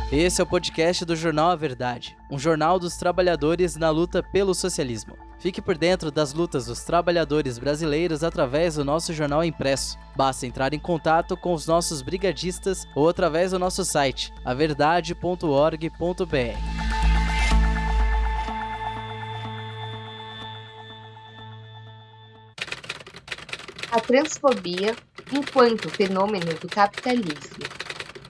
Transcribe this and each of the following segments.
Esse é o podcast do Jornal A Verdade, um jornal dos trabalhadores na luta pelo socialismo. Fique por dentro das lutas dos trabalhadores brasileiros através do nosso jornal impresso. Basta entrar em contato com os nossos brigadistas ou através do nosso site, averdade.org.br. A transfobia enquanto fenômeno do capitalismo.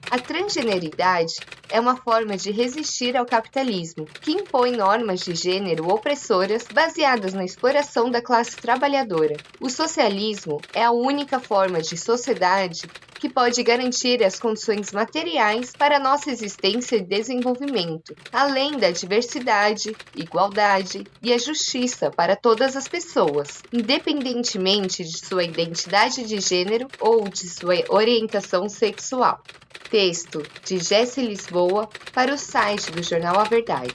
A transgeneridade é uma forma de resistir ao capitalismo, que impõe normas de gênero opressoras baseadas na exploração da classe trabalhadora. O socialismo é a única forma de sociedade que pode garantir as condições materiais para nossa existência e desenvolvimento, além da diversidade, igualdade e a justiça para todas as pessoas, independentemente de sua identidade de gênero ou de sua orientação sexual. Texto de Jesse Lisboa para o site do Jornal A Verdade.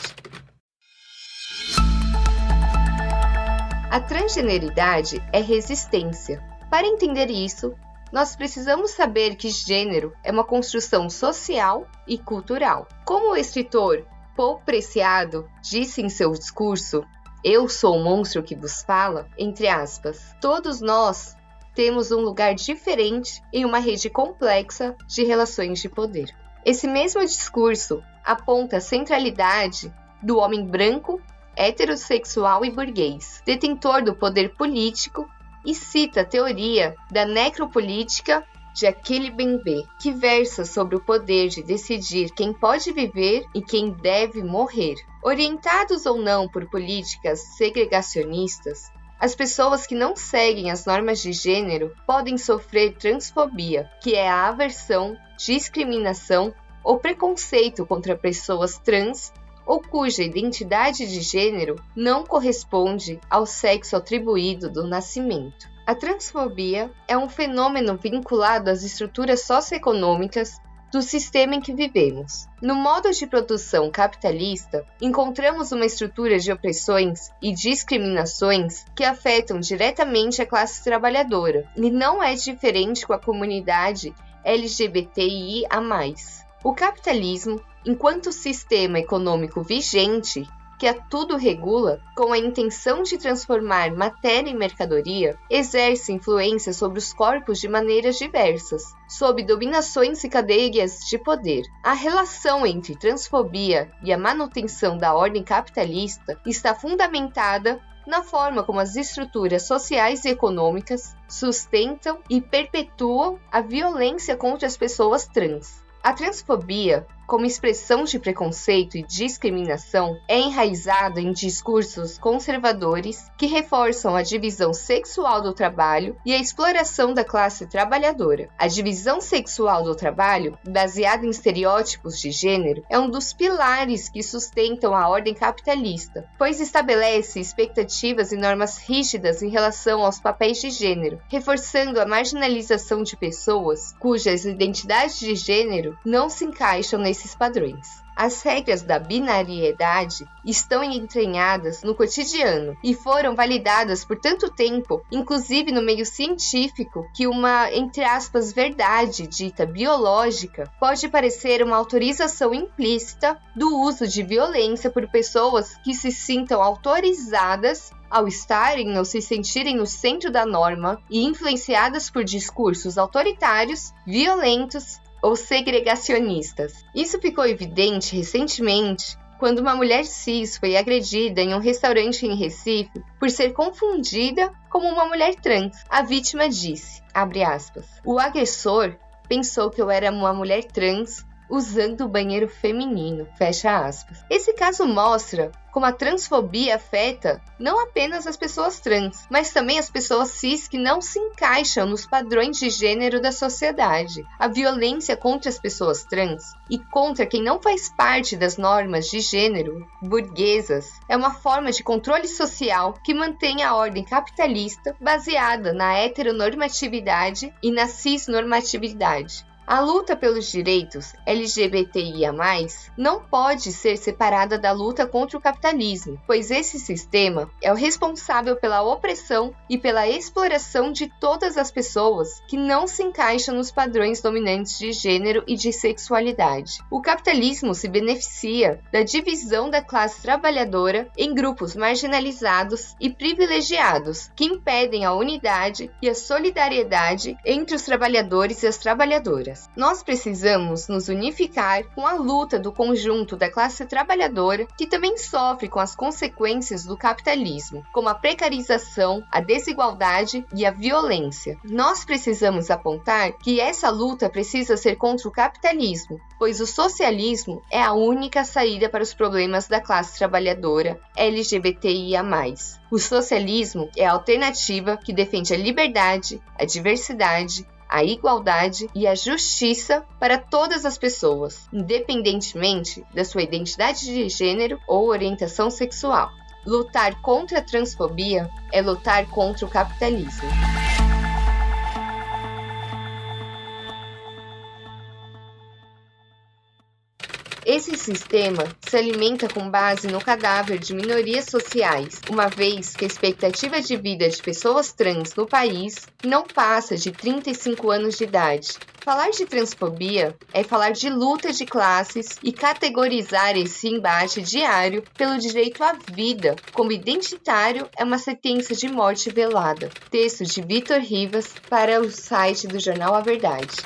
A transgeneridade é resistência. Para entender isso, nós precisamos saber que gênero é uma construção social e cultural. Como o escritor Paul Preciado disse em seu discurso, "Eu sou o monstro que vos fala", entre aspas, todos nós temos um lugar diferente em uma rede complexa de relações de poder. Esse mesmo discurso aponta a centralidade do homem branco, heterossexual e burguês, detentor do poder político, e cita a teoria da necropolítica de Achille Mbembe, que versa sobre o poder de decidir quem pode viver e quem deve morrer. Orientados ou não por políticas segregacionistas, as pessoas que não seguem as normas de gênero podem sofrer transfobia, que é a aversão, discriminação ou preconceito contra pessoas trans ou cuja identidade de gênero não corresponde ao sexo atribuído do nascimento. A transfobia é um fenômeno vinculado às estruturas socioeconômicas do sistema em que vivemos. No modo de produção capitalista, encontramos uma estrutura de opressões e discriminações que afetam diretamente a classe trabalhadora, e não é diferente com a comunidade LGBTIA+. O capitalismo, enquanto sistema econômico vigente, que a tudo regula, com a intenção de transformar matéria em mercadoria, exerce influência sobre os corpos de maneiras diversas, sob dominações e cadeias de poder. A relação entre transfobia e a manutenção da ordem capitalista está fundamentada na forma como as estruturas sociais e econômicas sustentam e perpetuam a violência contra as pessoas trans. A transfobia, como expressão de preconceito e discriminação, é enraizada em discursos conservadores que reforçam a divisão sexual do trabalho e a exploração da classe trabalhadora. A divisão sexual do trabalho, baseada em estereótipos de gênero, é um dos pilares que sustentam a ordem capitalista, pois estabelece expectativas e normas rígidas em relação aos papéis de gênero, reforçando a marginalização de pessoas cujas identidades de gênero não se encaixam nesses padrões. As regras da binariedade estão entranhadas no cotidiano e foram validadas por tanto tempo, inclusive no meio científico, que uma, entre aspas, verdade dita biológica pode parecer uma autorização implícita do uso de violência por pessoas que se sintam autorizadas ao estarem ou se sentirem no centro da norma e influenciadas por discursos autoritários, violentos ou segregacionistas. Isso ficou evidente recentemente quando uma mulher cis foi agredida em um restaurante em Recife por ser confundida como uma mulher trans. A vítima disse, abre aspas, "O agressor pensou que eu era uma mulher trans usando o banheiro feminino", fecha aspas. Esse caso mostra como a transfobia afeta não apenas as pessoas trans, mas também as pessoas cis que não se encaixam nos padrões de gênero da sociedade. A violência contra as pessoas trans e contra quem não faz parte das normas de gênero burguesas é uma forma de controle social que mantém a ordem capitalista baseada na heteronormatividade e na cisnormatividade. A luta pelos direitos LGBTIA+, não pode ser separada da luta contra o capitalismo, pois esse sistema é o responsável pela opressão e pela exploração de todas as pessoas que não se encaixam nos padrões dominantes de gênero e de sexualidade. O capitalismo se beneficia da divisão da classe trabalhadora em grupos marginalizados e privilegiados, que impedem a unidade e a solidariedade entre os trabalhadores e as trabalhadoras. Nós precisamos nos unificar com a luta do conjunto da classe trabalhadora, que também sofre com as consequências do capitalismo, como a precarização, a desigualdade e a violência. Nós precisamos apontar que essa luta precisa ser contra o capitalismo, pois o socialismo é a única saída para os problemas da classe trabalhadora LGBTIA+. O socialismo é a alternativa que defende a liberdade, a diversidade, a igualdade e a justiça para todas as pessoas, independentemente da sua identidade de gênero ou orientação sexual. Lutar contra a transfobia é lutar contra o capitalismo. Esse sistema se alimenta com base no cadáver de minorias sociais, uma vez que a expectativa de vida de pessoas trans no país não passa de 35 anos de idade. Falar de transfobia é falar de luta de classes e categorizar esse embate diário pelo direito à vida como identitário é uma sentença de morte velada. Texto de Vitor Rivas para o site do jornal A Verdade.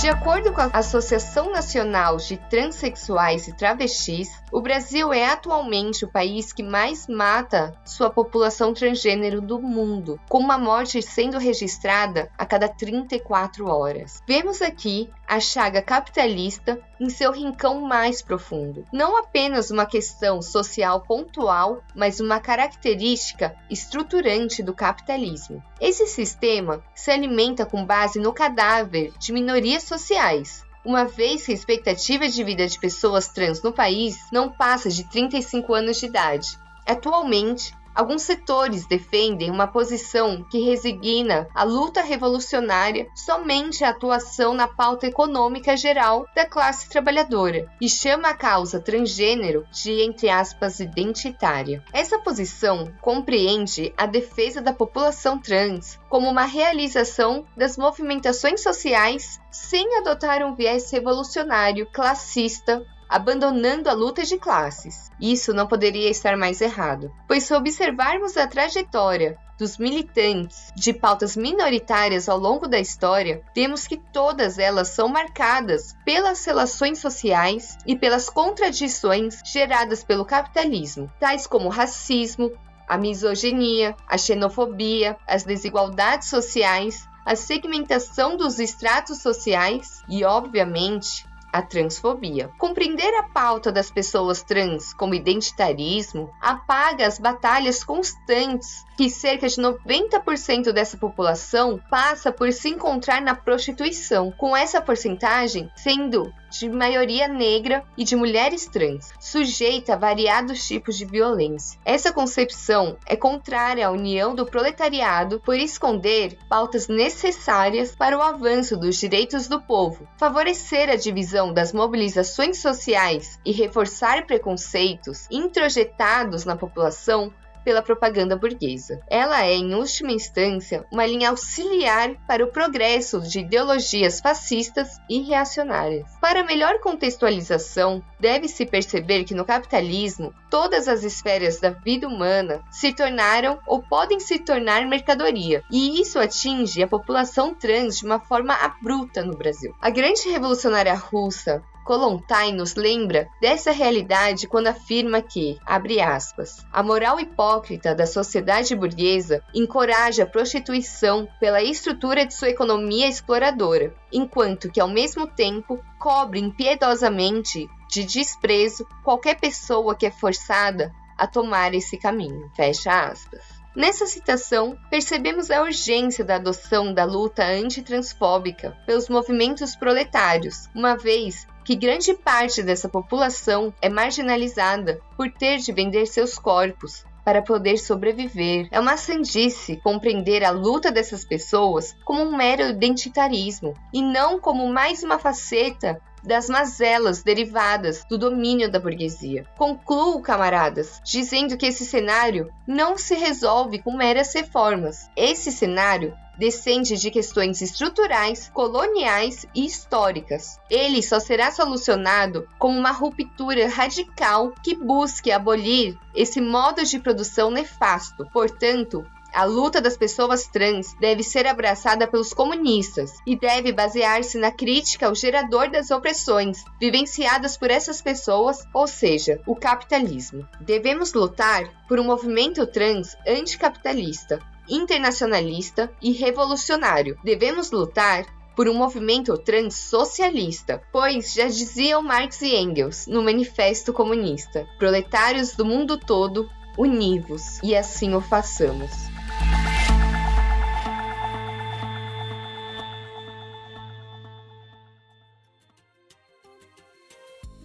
De acordo com a Associação Nacional de Transsexuais e Travestis, o Brasil é atualmente o país que mais mata sua população transgênero do mundo, com uma morte sendo registrada a cada 34 horas. Vemos aqui a chaga capitalista em seu rincão mais profundo. Não apenas uma questão social pontual, mas uma característica estruturante do capitalismo. Esse sistema se alimenta com base no cadáver de minorias sociais, uma vez que a expectativa de vida de pessoas trans no país não passa de 35 anos de idade. Atualmente, alguns setores defendem uma posição que resigna a luta revolucionária somente à atuação na pauta econômica geral da classe trabalhadora e chama a causa transgênero de, entre aspas, identitária. Essa posição compreende a defesa da população trans como uma realização das movimentações sociais sem adotar um viés revolucionário, classista, abandonando a luta de classes. Isso não poderia estar mais errado, pois se observarmos a trajetória dos militantes de pautas minoritárias ao longo da história, vemos que todas elas são marcadas pelas relações sociais e pelas contradições geradas pelo capitalismo, tais como o racismo, a misoginia, a xenofobia, as desigualdades sociais, a segmentação dos estratos sociais e, obviamente, a transfobia. Compreender a pauta das pessoas trans como identitarismo apaga as batalhas constantes que cerca de 90% dessa população passa por se encontrar na prostituição, com essa porcentagem sendo de maioria negra e de mulheres trans, sujeita a variados tipos de violência. Essa concepção é contrária à união do proletariado por esconder pautas necessárias para o avanço dos direitos do povo, favorecer a divisão das mobilizações sociais e reforçar preconceitos introjetados na população pela propaganda burguesa. Ela é, em última instância, uma linha auxiliar para o progresso de ideologias fascistas e reacionárias. Para melhor contextualização, deve-se perceber que no capitalismo, todas as esferas da vida humana se tornaram ou podem se tornar mercadoria, e isso atinge a população trans de uma forma abrupta no Brasil. A grande revolucionária russa Kollontai nos lembra dessa realidade quando afirma que, abre aspas, a moral hipócrita da sociedade burguesa encoraja a prostituição pela estrutura de sua economia exploradora, enquanto que, ao mesmo tempo, cobre impiedosamente de desprezo qualquer pessoa que é forçada a tomar esse caminho. Fecha aspas. Nessa citação, percebemos a urgência da adoção da luta antitransfóbica pelos movimentos proletários, uma vez que grande parte dessa população é marginalizada por ter de vender seus corpos para poder sobreviver. É uma sandice compreender a luta dessas pessoas como um mero identitarismo e não como mais uma faceta das mazelas derivadas do domínio da burguesia. Concluo, camaradas, dizendo que esse cenário não se resolve com meras reformas. Esse cenário descende de questões estruturais, coloniais e históricas. Ele só será solucionado com uma ruptura radical que busque abolir esse modo de produção nefasto. Portanto, a luta das pessoas trans deve ser abraçada pelos comunistas e deve basear-se na crítica ao gerador das opressões vivenciadas por essas pessoas, ou seja, o capitalismo. Devemos lutar por um movimento trans anticapitalista, internacionalista e revolucionário. Devemos lutar por um movimento trans socialista, pois já diziam Marx e Engels no Manifesto Comunista: proletários do mundo todo, univos, e assim o façamos.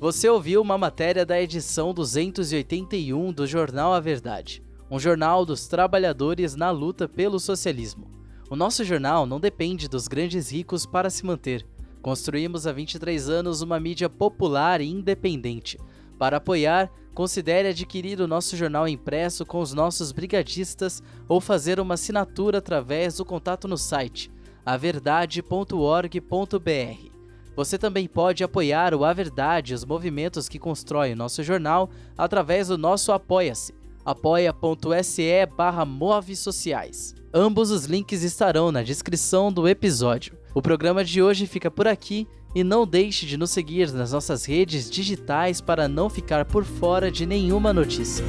Você ouviu uma matéria da edição 281 do jornal A Verdade, um jornal dos trabalhadores na luta pelo socialismo. O nosso jornal não depende dos grandes ricos para se manter. Construímos há 23 anos uma mídia popular e independente. Para apoiar, considere adquirir o nosso jornal impresso com os nossos brigadistas ou fazer uma assinatura através do contato no site averdade.org.br. Você também pode apoiar o A Verdade e os movimentos que constroem o nosso jornal através do nosso Apoia-se, apoia.se/movesociais. Ambos os links estarão na descrição do episódio. O programa de hoje fica por aqui e não deixe de nos seguir nas nossas redes digitais para não ficar por fora de nenhuma notícia.